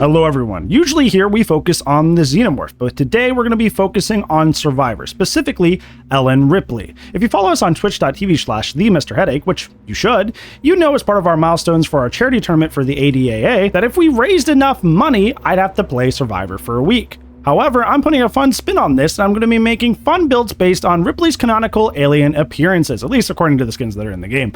Hello everyone. Usually here we focus on the Xenomorph, but today we're going to be focusing on Survivor, specifically Ellen Ripley. If you follow us on twitch.tv/TheMrHeadache, which you should, you know as part of our milestones for our charity tournament for the ADAA that if we raised enough money, I'd have to play Survivor for a week. However, I'm putting a fun spin on this, and I'm going to be making fun builds based on Ripley's canonical alien appearances, at least according to the skins that are in the game,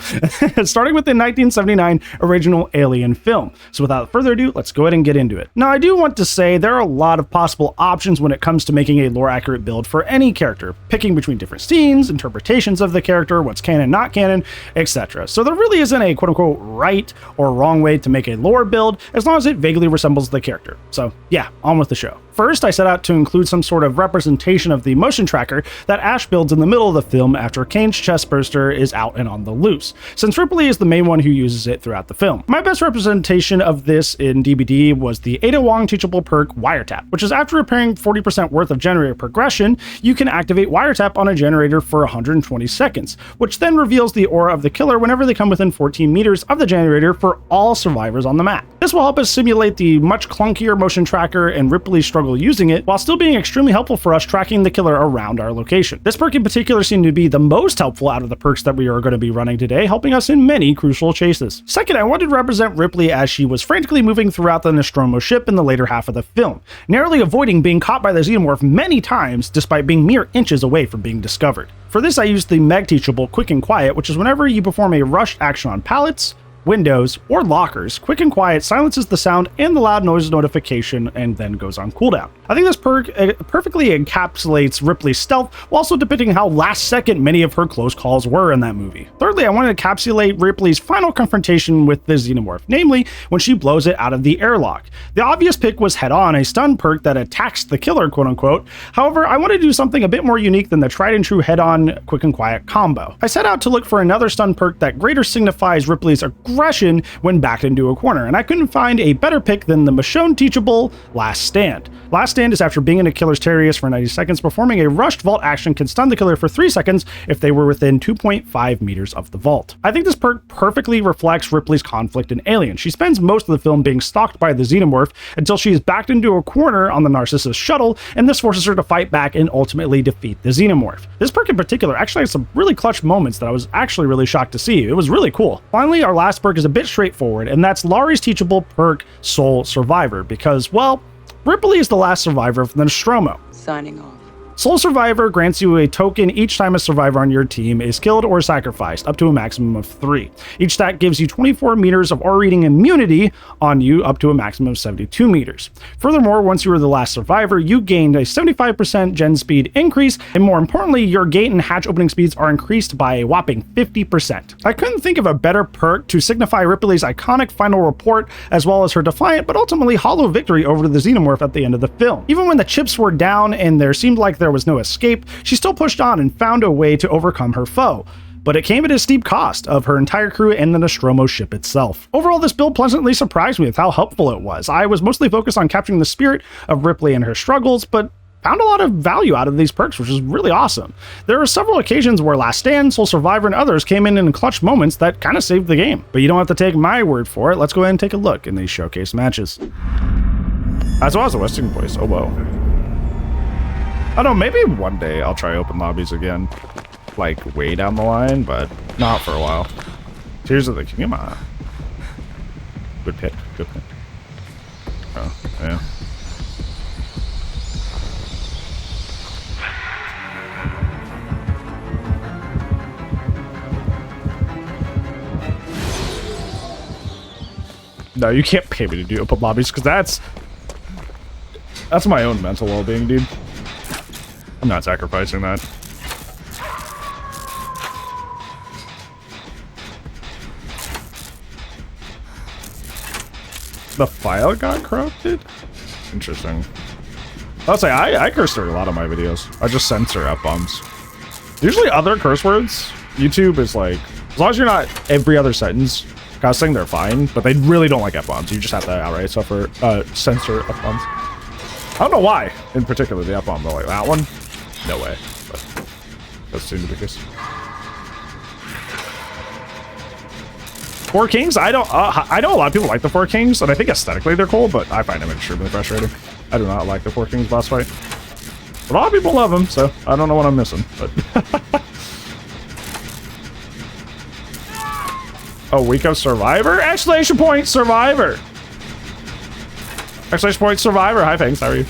starting with the 1979 original Alien film. So without further ado, let's go ahead and get into it. Now, I do want to say there are a lot of possible options when it comes to making a lore-accurate build for any character, picking between different scenes, interpretations of the character, what's canon, not canon, etc. So there really isn't a quote-unquote right or wrong way to make a lore build, as long as it vaguely resembles the character. So yeah, on with the show. First, I set out to include some sort of representation of the motion tracker that Ash builds in the middle of the film after Kane's chestburster is out and on the loose, since Ripley is the main one who uses it throughout the film. My best representation of this in DBD was the Ada Wong teachable perk Wiretap, which is after repairing 40% worth of generator progression, you can activate Wiretap on a generator for 120 seconds, which then reveals the aura of the killer whenever they come within 14 meters of the generator for all survivors on the map. This will help us simulate the much clunkier motion tracker and Ripley's struggle using it, while still being extremely helpful for us tracking the killer around our location. This perk in particular seemed to be the most helpful out of the perks that we are going to be running today, helping us in many crucial chases. Second, I wanted to represent Ripley as she was frantically moving throughout the Nostromo ship in the later half of the film, narrowly avoiding being caught by the Xenomorph many times despite being mere inches away from being discovered. For this, I used the Meg teachable Quick and Quiet, which is whenever you perform a rushed action on pallets, windows, or lockers, Quick and Quiet silences the sound and the loud noise notification and then goes on cooldown. I think this perk perfectly encapsulates Ripley's stealth while also depicting how last second many of her close calls were in that movie. Thirdly, I wanted to encapsulate Ripley's final confrontation with the Xenomorph, namely when she blows it out of the airlock. The obvious pick was Head On, a stun perk that attacks the killer, quote unquote. However, I wanted to do something a bit more unique than the tried and true Head On, Quick and Quiet combo. I set out to look for another stun perk that greater signifies Ripley's aggression when backed into a corner, and I couldn't find a better pick than the Michonne teachable Last Stand. Last Stand is after being in a killer's terriers for 90 seconds, performing a rushed vault action can stun the killer for 3 seconds if they were within 2.5 meters of the vault. I think this perk perfectly reflects Ripley's conflict in Alien. She spends most of the film being stalked by the Xenomorph until she is backed into a corner on the Narcissus shuttle, and this forces her to fight back and ultimately defeat the Xenomorph. This perk in particular actually has some really clutch moments that I was actually really shocked to see. It was really cool. Finally, our last perk is a bit straightforward, and that's Laurie's teachable perk Soul Survivor, because, well, Ripley is the last survivor from the Nostromo. Signing off. Soul Survivor grants you a token each time a survivor on your team is killed or sacrificed, up to a maximum of 3. Each stat gives you 24 meters of aura reading immunity on you, up to a maximum of 72 meters. Furthermore, once you are the last survivor, you gained a 75% gen speed increase, and more importantly, your gate and hatch opening speeds are increased by a whopping 50%. I couldn't think of a better perk to signify Ripley's iconic final report, as well as her defiant but ultimately hollow victory over the Xenomorph at the end of the film. Even when the chips were down and there seemed like there was no escape, she still pushed on and found a way to overcome her foe. But it came at a steep cost of her entire crew and the Nostromo ship itself. Overall, this build pleasantly surprised me with how helpful it was. I was mostly focused on capturing the spirit of Ripley and her struggles, but found a lot of value out of these perks, which is really awesome. There were several occasions where Last Stand, Soul Survivor, and others came in clutch moments that kind of saved the game. But you don't have to take my word for it. Let's go ahead and take a look in these showcase matches. As well as a Western voice. Oh, whoa. I don't know, maybe one day I'll try open lobbies again, like way down the line, but not for a while. Tears of the Kingdom. Good pick, good pick. Oh, yeah. No, you can't pay me to do open lobbies, because that's my own mental well-being, dude. I'm not sacrificing that. The file got corrupted? Interesting. I'll say, I curse through a lot of my videos. I just censor F-bombs. Usually other curse words, YouTube is like, as long as you're not every other sentence cussing, they're fine, but they really don't like F-bombs. You just have to outright suffer, censor F-bombs. I don't know why, in particular, the F-bomb, though, like that one. No way, but that's soon to be the case. Four Kings, I know a lot of people like the Four Kings, and I think aesthetically they're cool, but I find them extremely frustrating. I do not like the Four Kings boss fight. A lot of people love them, so I don't know what I'm missing, but... Oh, week of Survivor? Exclamation point Survivor! Exclamation point Survivor! Hi, Fangs, how are you?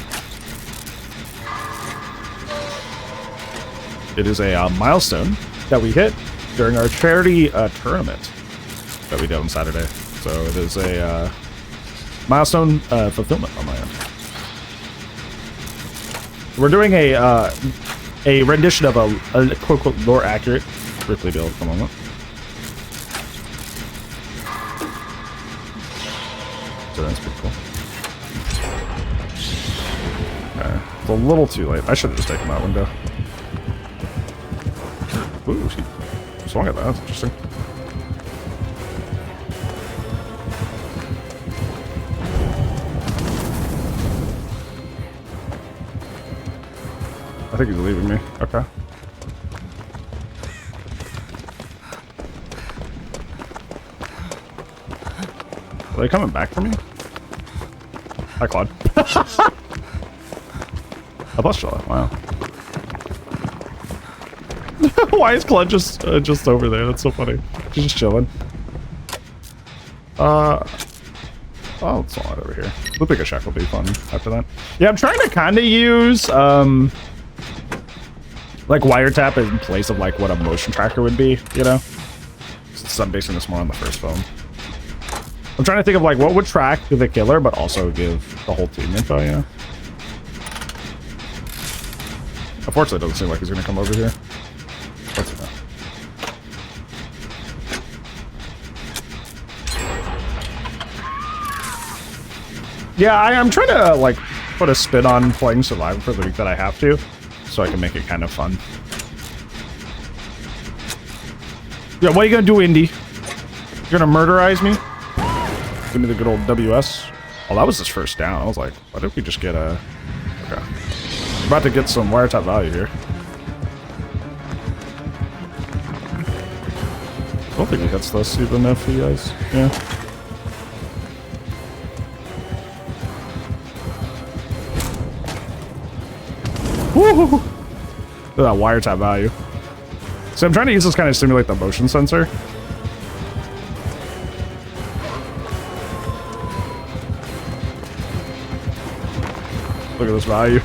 It is a milestone that we hit during our charity tournament that we did on Saturday. So it is a milestone fulfillment on my end. We're doing a rendition of a quote-unquote lore accurate Ripley build for a moment. So that's pretty cool. Okay. It's a little too late. I should have just taken that window. Ooh, she swung at that. That's interesting. I think he's leaving me. Okay. Are they coming back for me? Hi, Claude. A bus shot. Wow. Why is Claude just over there? That's so funny. She's just chilling. Oh, it's all right over here. Looping a shack will be fun after that. Yeah, I'm trying to kind of use like wiretap in place of like what a motion tracker would be, you know? Since I'm basing this more on the first film. I'm trying to think of like what would track the killer, but also give the whole team info, you know? Unfortunately, it doesn't seem like he's gonna come over here. What's it now? Yeah, I'm trying to like put a spin on playing Survivor for the week that I have to, so I can make it kind of fun. Yeah, what are you gonna do, Indy? You're gonna murderize me? Give me the good old WS. Oh, that was his first down. I was like, why didn't we just get a... Okay. We're about to get some wiretap value here. I don't think he hits this, even if he is. Yeah. Woohoo! Look at that wiretap value. So I'm trying to use this kind of simulate the motion sensor. Look at this value.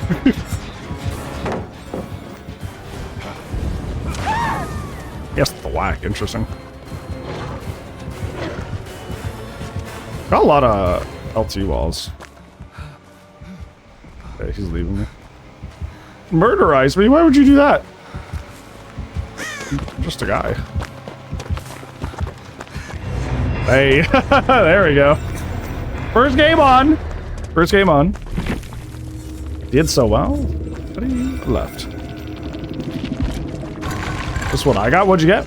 Yes, the whack. Interesting. Got a lot of LT walls. Okay, he's leaving me. Murderize me? Why would you do that? I'm just a guy. Hey, there we go. First game on. First game on. Did so well, but he left. This is what I got. What'd you get?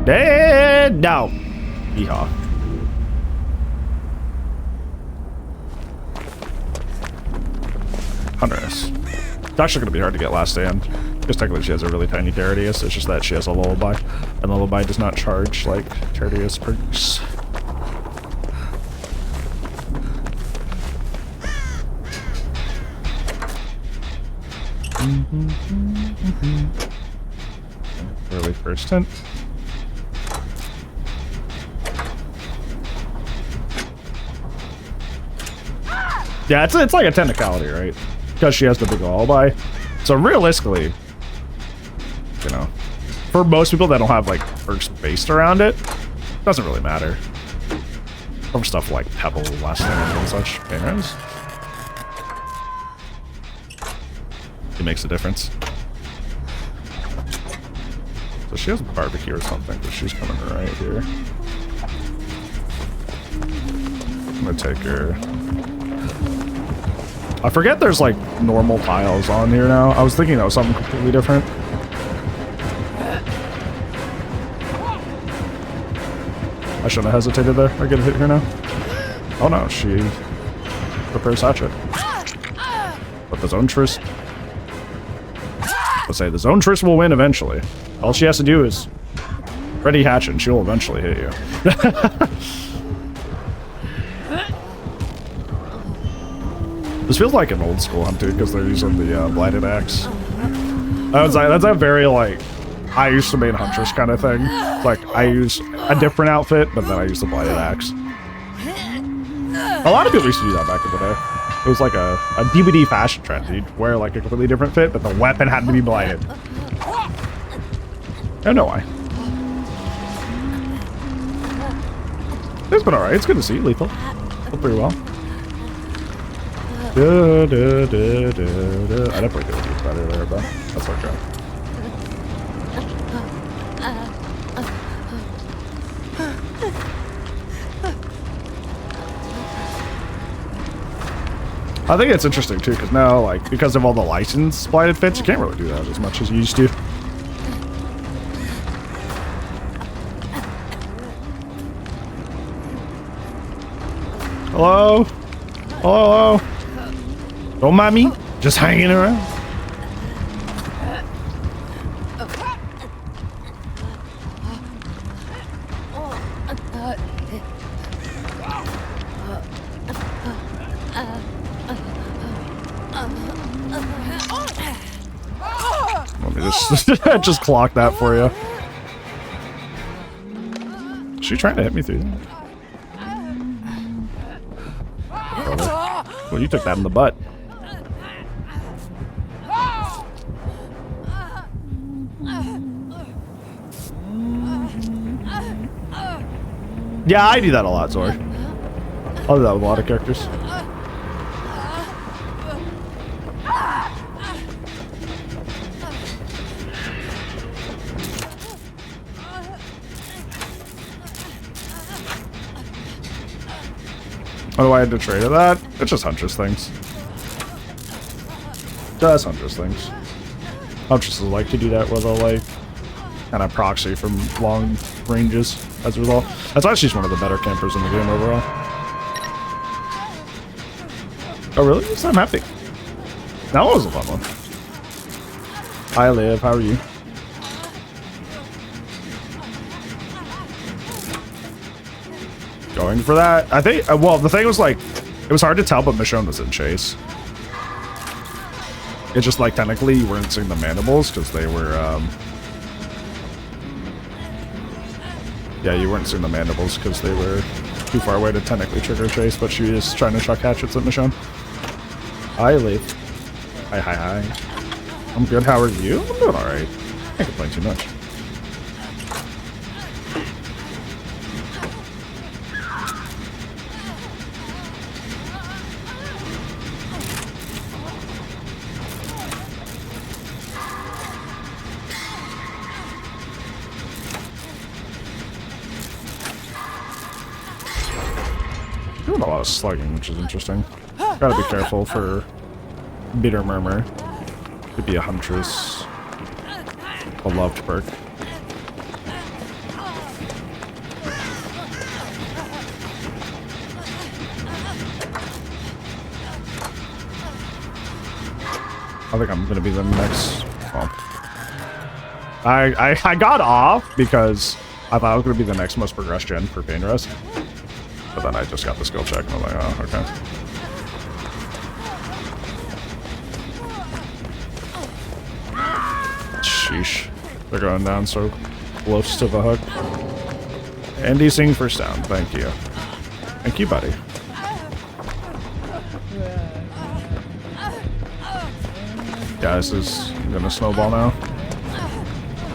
Dead now. Yeehaw. Huntress. It's actually going to be hard to get last stand. Because technically she has a really tiny Terradius. It's just that she has a lullaby. And lullaby does not charge like Terradius perks. Early first hint. Yeah, it's like a technicality, right? Because she has the big lullaby. So realistically, you know, for most people that don't have like perks based around it, doesn't really matter. For stuff like Pebble, Last Stand, and such, anyways, it makes a difference. So she has barbecue or something, but she's coming right here. I'm gonna take her. I forget there's like normal tiles on here now. I was thinking that was something completely different. I shouldn't have hesitated there. I get a hit here now. Oh no, she prepares hatchet. But the zone truce. I'll say the Zone Triss will win eventually. All she has to do is ready hatch and she'll eventually hit you. This feels like an old school hunt too, because they're using the blighted axe. That's a very like I used to main Huntress kind of thing. Like I use a different outfit, but then I use the blighted axe. A lot of people used to do that back in the day. It was like a DVD fashion trend. You'd wear like a completely different fit, but the weapon had to be blighted. I don't know why. It's been alright. It's good to see Lethal. Did pretty well. I definitely could have used better there, but that's okay. I think it's interesting too, because now, like, because of all the licensed blighted fits, you can't really do that as much as you used to. Hello? Hello? Don't mind me, just hanging around. Let me just clock that for you. Is she trying to hit me through that? Well, you took that in the butt. Yeah, I do that a lot, Zor. I'll do that with a lot of characters. What do I have to trade of that? It's just Huntress things. Just Huntress things. Huntresses like to do that where they'll like kind of proxy from long ranges as a result. That's why she's one of the better campers in the game overall. Oh really? So I'm happy. That one was a fun one. Hi Liv, how are you? Going for that. I think, well, the thing was like, it was hard to tell, but Michonne was in chase. It's just like, technically, you weren't seeing the mandibles because they were, yeah, you weren't seeing the mandibles because they were too far away to technically trigger chase, but she was trying to chuck hatchets at Michonne. Hi, Leaf. Hi. I'm good, how are you? I'm doing alright. Can't complain too much. Doing a lot of slugging, which is interesting. Gotta be careful for Bitter Murmur. Could be a Huntress. A loved perk. I think I'm gonna be the next. Well, I got off because I thought I was gonna be the next most progressed gen for Pain Rest. But then I just got the skill check and I'm like, oh, okay. Sheesh. They're going down so close to the hook. Andy sing first down. Thank you. Thank you, buddy. Yeah, this is gonna snowball now.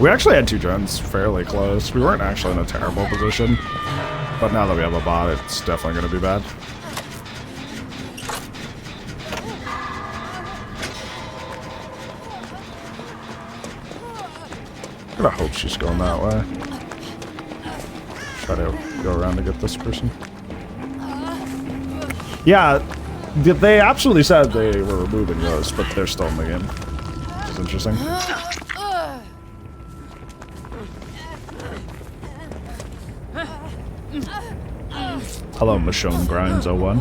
We actually had two gens fairly close. We weren't actually in a terrible position. But now that we have a bot, it's definitely going to be bad. I'm gonna hope she's going that way. Try to go around to get this person. Yeah, they absolutely said they were removing those, but they're still in the game. Which is interesting. Hello, Michonne Grimes 01.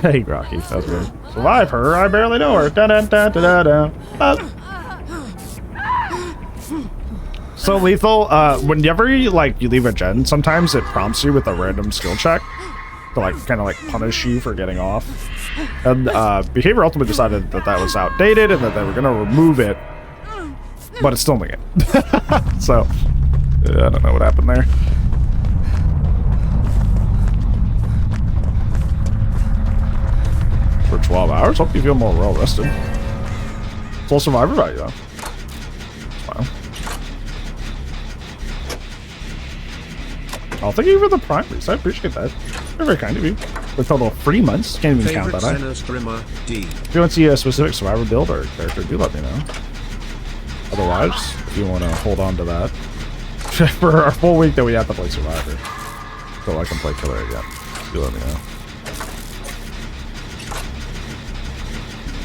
Hey, Rocky. That's weird. Survive her? I barely know her. Da da da da da da. So lethal. Whenever you leave a gen, sometimes it prompts you with a random skill check to kind of punish you for getting off. And Behavior Ultimate decided that that was outdated and that they were gonna remove it, but it's still in the game. So I don't know what happened there. For 12 hours? Hope you feel more well rested. Full survivor value, though. Wow. Oh, thank you for the primaries. I appreciate that. You're very kind of you. The total of 3 months. Can't even count that, If you want to see a specific survivor build or character, do let me know. Otherwise, if you want to hold on to that for our full week that we have to play survivor, so I can play killer again, do let me know.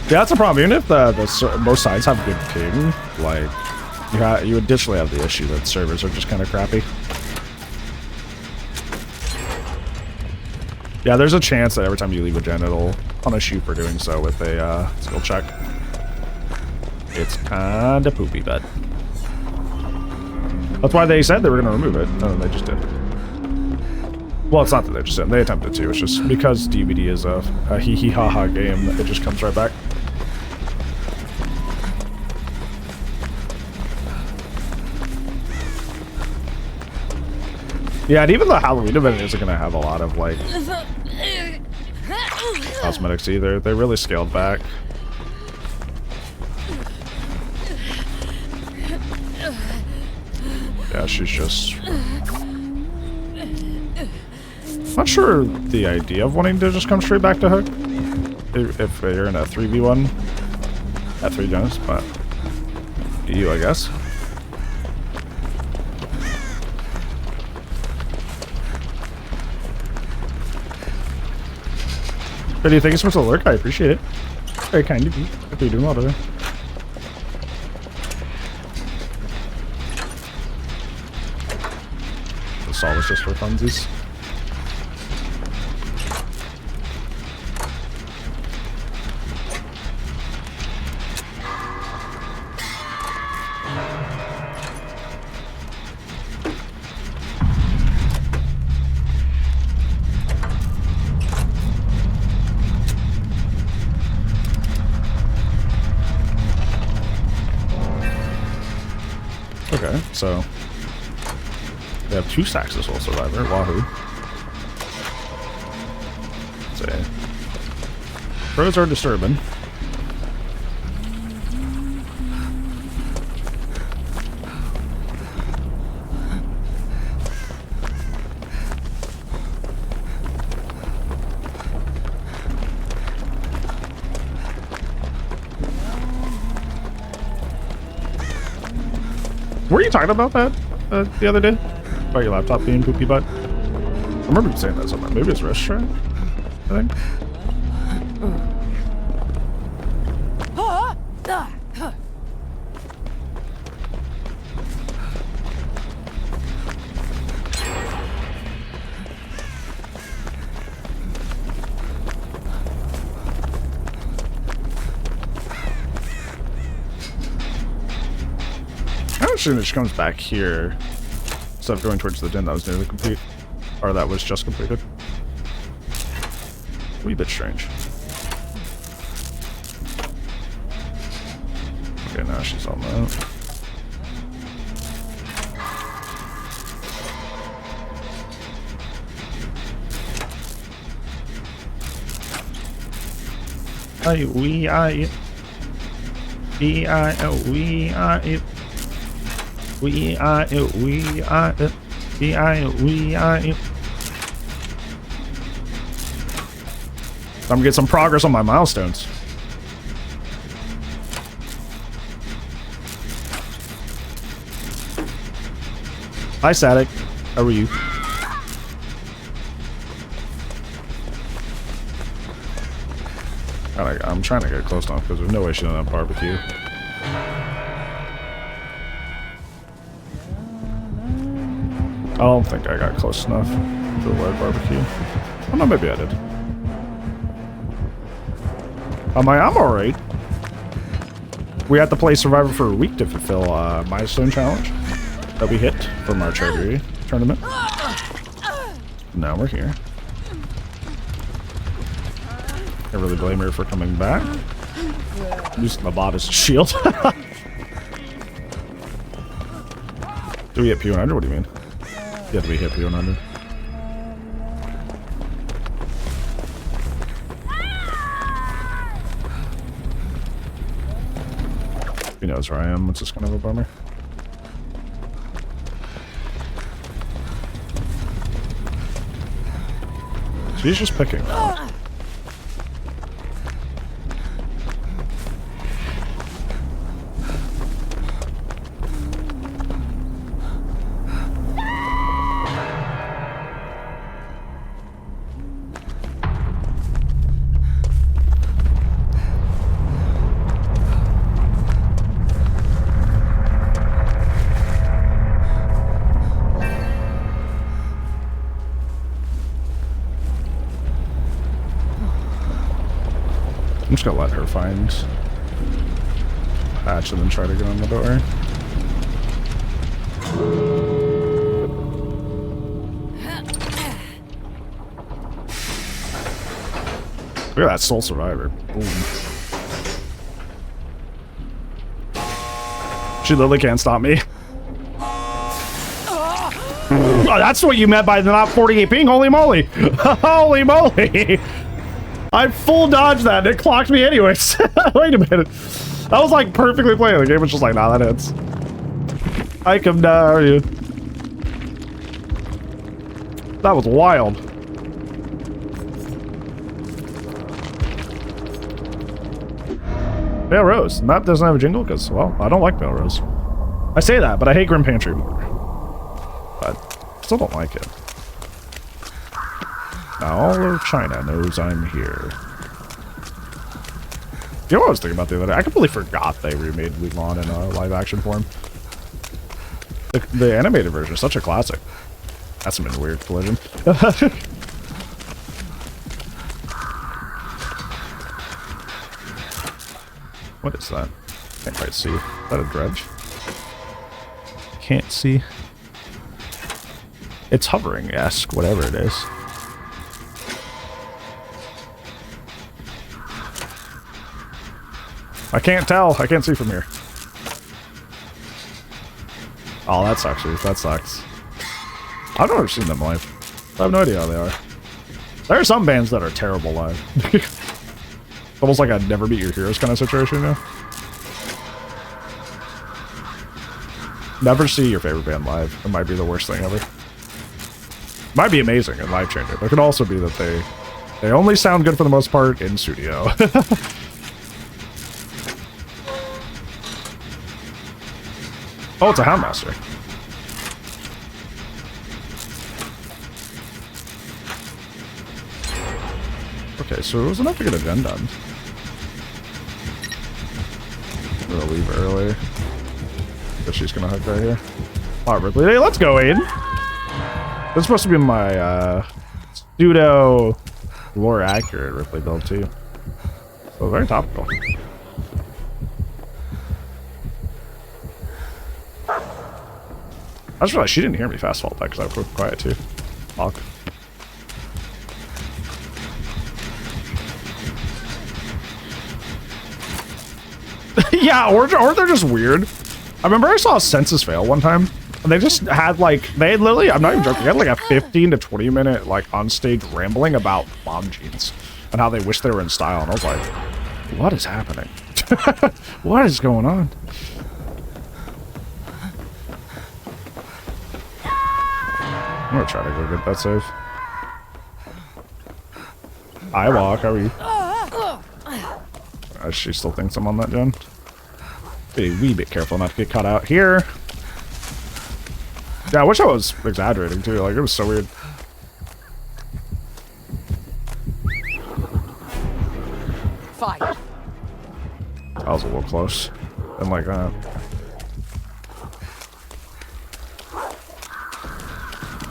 Yeah, that's a problem. Even if most sides have good ping, you additionally have the issue that servers are just kind of crappy. Yeah, there's a chance that every time you leave a gen, it'll punish you for doing so with a skill check. It's kind of poopy, but that's why they said they were going to remove it, and they just didn't. Well, it's not that they just didn't. They attempted to. It's just because DVD is a hee-hee-ha-ha game, it just comes right back. Yeah, and even the Halloween event isn't going to have a lot of, cosmetics either. They really scaled back. Yeah, she's just... Not sure the idea of wanting to just come straight back to Hook. If you're in a 3v1 at 3 gens, but... You, I guess. But do you think it's supposed to lurk? I appreciate it. Very kind of you. If you're doing well today. The saw was just for funsies. Okay, so they have 2 stacks of Soul Survivor. Wahoo. Let's see. Pros are disturbing. Were you talking about that the other day? About your laptop being poopy butt? I remember you saying that somewhere. Maybe it's restaurant, I think. Soon it just comes back here instead of going towards the den that was nearly complete, or that was just completed. A wee bit strange. Okay, now she's on that. We are it. We are it. We are it. We are it, we are it, we are it, we are it. I'm gonna get some progress on my milestones. Hi, Static. How are you? I'm trying to get close enough because there's no way she doesn't have barbecue. I don't think I got close enough to the word barbecue. Oh no, maybe I did. I'm alright. We had to play Survivor for a week to fulfill milestone challenge that we hit from our charity tournament. Now we're here. Can't really blame her for coming back. Using my bot as a shield. Do we hit P100? What do you mean? Yeah, do we hit P100? He knows where I am, which is kind of a bummer. She's just picking now. I'm just gonna let her find hatch and then try to get on the door. Look at that sole survivor. Boom. She literally can't stop me. Oh, that's what you meant by the not 48 ping. Holy moly. Holy moly. I full dodged that and it clocked me anyways. Wait a minute. That was like perfectly playing. The game was just like, nah, that hits. I come down you. That was wild. Pale Rose. Map doesn't have a jingle because, well, I don't like Pale Rose. I say that, but I hate Grim Pantry more. But still don't like it. Now all of China knows I'm here. You know what I was thinking about the other day? I completely forgot they remade Mulan in a live action form. The animated version is such a classic. That's some weird collision. What is that? Can't quite see. Is that a dredge? Can't see. It's hovering-esque, whatever it is. I can't tell. I can't see from here. Oh, that sucks. That sucks. I've never seen them live. I have no idea how they are. There are some bands that are terrible live. Almost like a Never Meet Your Heroes kind of situation, you know? Never see your favorite band live. It might be the worst thing ever. Might be amazing and life changing. It could also be that they only sound good for the most part in studio. Oh, it's a Houndmaster. Okay, so it was enough to get a gen done. I'm gonna leave early. But she's gonna hook right here. Alright, Ripley, hey, let's go, Aiden. This is supposed to be my pseudo lore accurate Ripley build too. So very topical. I just realized she didn't hear me fast fall back because I was quiet too. Fuck. Yeah, or they're just weird. I remember I saw a census fail one time, and they just had like, they had literally, I'm not even joking, they had like a 15 to 20 minute like on stage rambling about mom jeans and how they wish they were in style, and I was like, what is happening? What is going on? I'm gonna try to go get that save. I walk, how are you? She still thinks I'm on that gen. Be a wee bit careful not to get caught out here. Yeah, I wish I was exaggerating too, like it was so weird. Fight. That was a little close. And like that.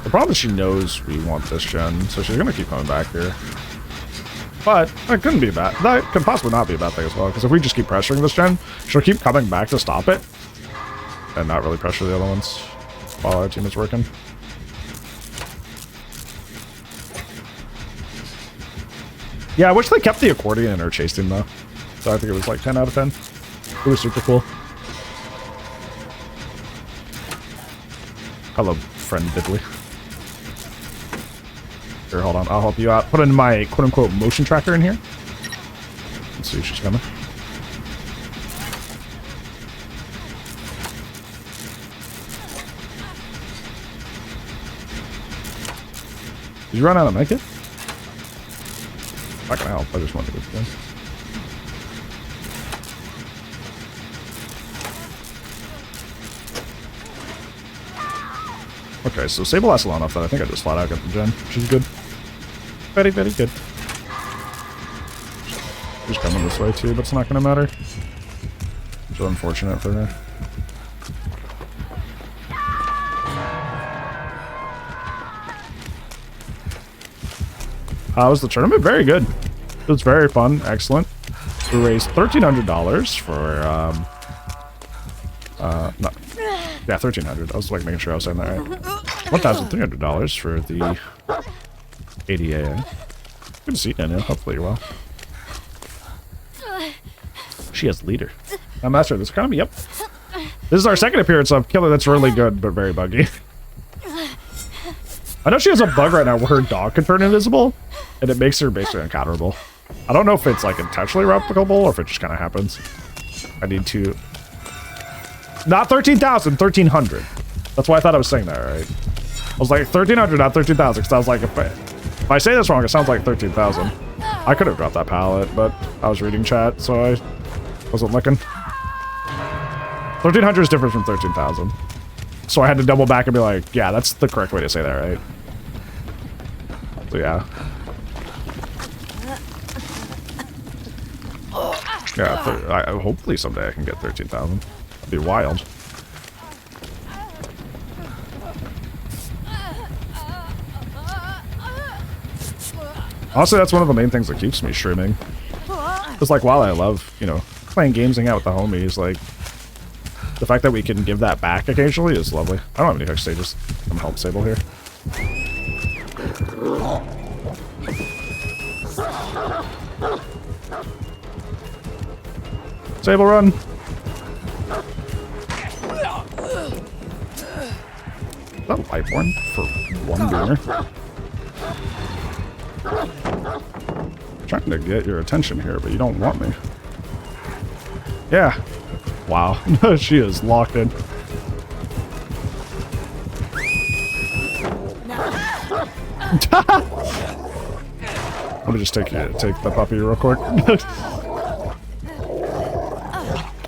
The problem is she knows we want this gen, so she's gonna keep coming back here. But that couldn't be bad. That could possibly not be a bad thing as well, because if we just keep pressuring this gen, she'll keep coming back to stop it, and not really pressure the other ones while our team is working. Yeah, I wish they kept the accordion in our chase team, though. So I think it was like 10 out of 10. It was super cool. Hello, friend Ripley. Here, hold on. I'll help you out. Put in my quote-unquote motion tracker in here. Let's see if she's coming. Did you run out of medkit? Not gonna help. I just wanted to go through. Okay, so Sable lasts long enough that I think I just flat out got the gen, which is good. Very, very good. She's coming this way too, but it's not gonna matter. So unfortunate for her. How was the tournament? Very good. It was very fun. Excellent. We raised $1,300 for, no. Yeah, $1,300. I was like making sure I was saying that right. $1,300 for the ADA. Good to see you, Daniel. Hopefully you're well. She has leader. Now, Master of this economy. Yep. This is our second appearance of Killer that's really good, but very buggy. I know she has a bug right now where her dog can turn invisible, and it makes her basically uncounterable. I don't know if it's like intentionally replicable or if it just kind of happens. I need to... Not 13,000, 1,300. That's why I thought I was saying that, right? I was like 1,300, not 13,000, because I was like, if I say this wrong, it sounds like 13,000. I could have dropped that pallet, but I was reading chat, so I wasn't looking. 1,300 is different from 13,000. So I had to double back and be like, yeah, that's the correct way to say that, right? So yeah. Yeah, hopefully someday I can get 13,000. That'd be wild. Honestly, that's one of the main things that keeps me streaming. It's like, while I love, you know, playing games, hanging out with the homies, like, the fact that we can give that back occasionally is lovely. I don't have any hook stages. I'm gonna help Sable here. Sable, run! Is that Lightborn for one gamer? I'm trying to get your attention here, but you don't want me. Yeah. Wow. She is locked in. Let me just take the puppy real quick.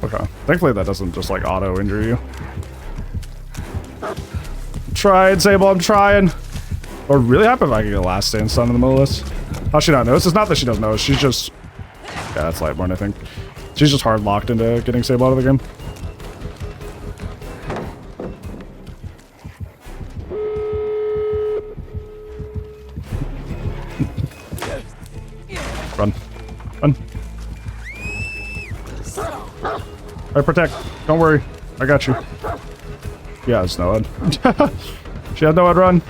Okay. Thankfully that doesn't just like auto injure you. I'm trying, Sable, I'm trying. What really happened if I can get a last stand stun in the middle of this? How's she not notice? It's not that she doesn't know, she's just... Yeah, that's Lightborn, I think. She's just hard locked into getting Sable out of the game. Run. Run. Alright, protect. Don't worry. I got you. Yeah, it's no Ed. She had no Ed, run.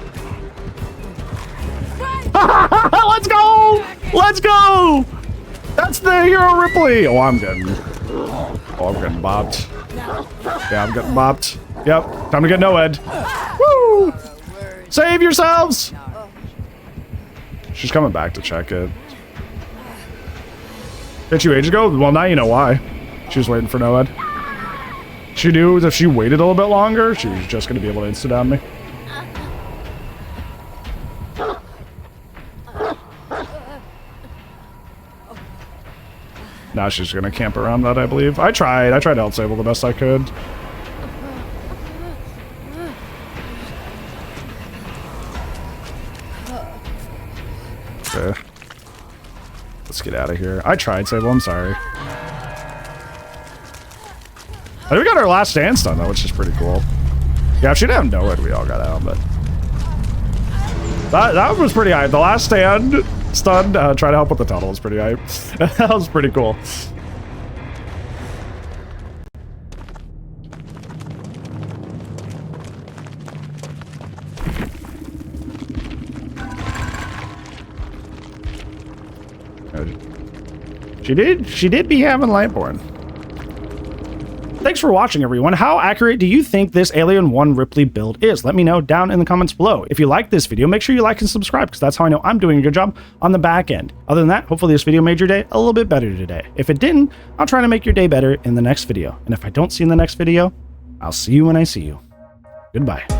Let's go! Let's go! That's the hero Ripley! Oh, I'm getting bopped. Yeah, I'm getting bopped. Yep, time to get no Ed. Woo! Save yourselves! She's coming back to check it. Hit you ages ago? Well, now you know why. She was waiting for no Ed. She knew that if she waited a little bit longer, she was just going to be able to insta-down me. Now she's going to camp around that, I believe. I tried to help Sable the best I could. Okay. Let's get out of here. I tried, Sable. I'm sorry. I think we got our last stand stun, though, which is pretty cool. Yeah, if she didn't have no Ed, we all got out, but... That was pretty high. The last stand stun, try to help with the tunnel was pretty hype. That was pretty cool. She did be having Lightborn. Thanks for watching, everyone. How accurate do you think this Alien 1 Ripley build is? Let me know down in the comments below. If you like this video, make sure you like and subscribe, because that's how I know I'm doing a good job on the back end. Other than that, hopefully this video made your day a little bit better today. If it didn't, I'll try to make your day better in the next video. And if I don't see you in the next video, I'll see you when I see you. Goodbye.